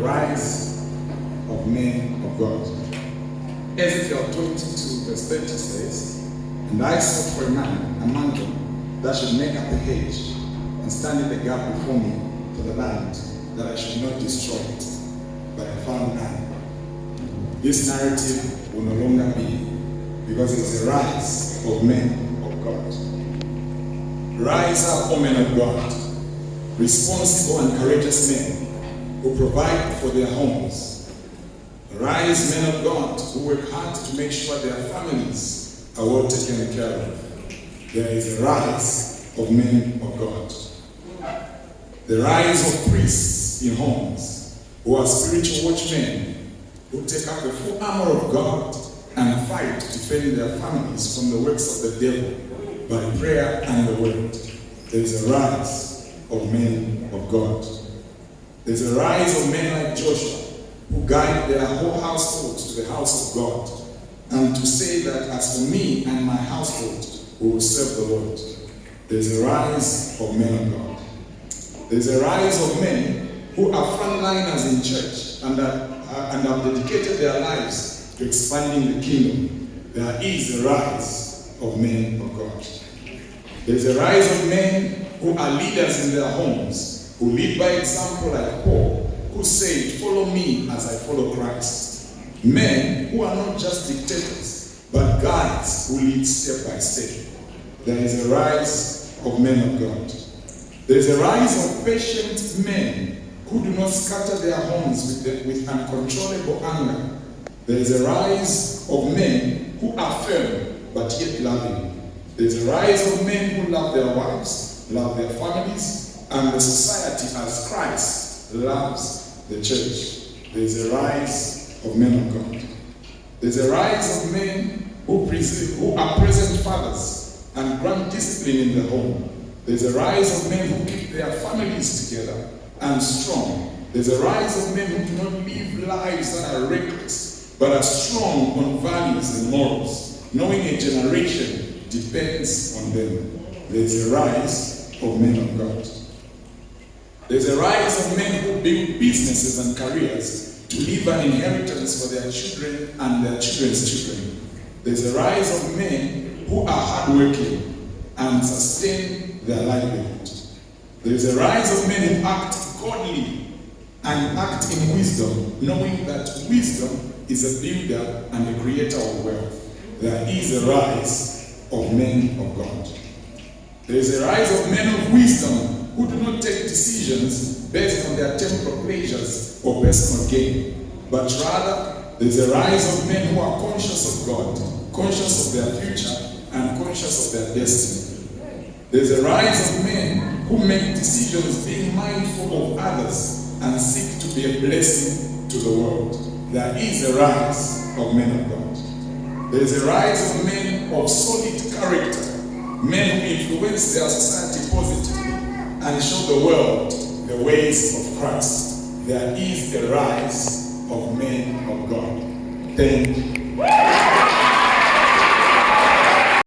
rise of men of God. Ezekiel 22 verse 30 says, "And I sought for a man among them that should make up a hedge and stand in the gap before me for the land, that I should not destroy it. But I found none." This narrative will no longer be, because it is a rise of men of God. Rise up, O men of God, responsible and courageous men who provide for their homes. Rise, men of God, who work hard to make sure their families are well taken care of. There is a rise of men of God. The rise of priests in homes who are spiritual watchmen who take up the full armor of God and fight to defend their families from the works of the devil by prayer and the word. There is a rise of men of God. There is a rise of men like Joshua who guide their whole household to the house of God and to say that, "As for me and my household, we will serve the Lord." There is a rise of men of God. There is a rise of men who are frontliners in church and have dedicated their lives to expanding the kingdom. There is a rise of men of God. There is a rise of men who are leaders in their homes, who lead by example like Paul, who said, "Follow me as I follow Christ." Men who are not just dictators, but guides who lead step by step. There is a rise of men of God. There is a rise of patient men who do not scatter their homes with uncontrollable anger. There is a rise of men who are firm but yet loving. There is a rise of men who love their wives, love their families, and the society as Christ loves the church. There is a rise of men of God. There is a rise of men who are present fathers and grant discipline in the home. There is a rise of men who keep their families together and strong. There's a rise of men who do not live lives that are reckless, but are strong on values and morals, knowing a generation depends on them. There's a rise of men of God. There's a rise of men who build businesses and careers to leave an inheritance for their children and their children's children. There's a rise of men who are hardworking and sustain their livelihood. There's a rise of men who act godly and act in wisdom, knowing that wisdom is a builder and a creator of wealth. There is a rise of men of God. There is a rise of men of wisdom who do not take decisions based on their temporal pleasures or personal gain, but rather there's a rise of men who are conscious of God, conscious of their future, and conscious of their destiny. There's a rise of men who make decisions being mindful of others and seek to be a blessing to the world. There is a rise of men of God. There is a rise of men of solid character, men who influence their society positively and show the world the ways of Christ. There is a rise of men of God. Thank you.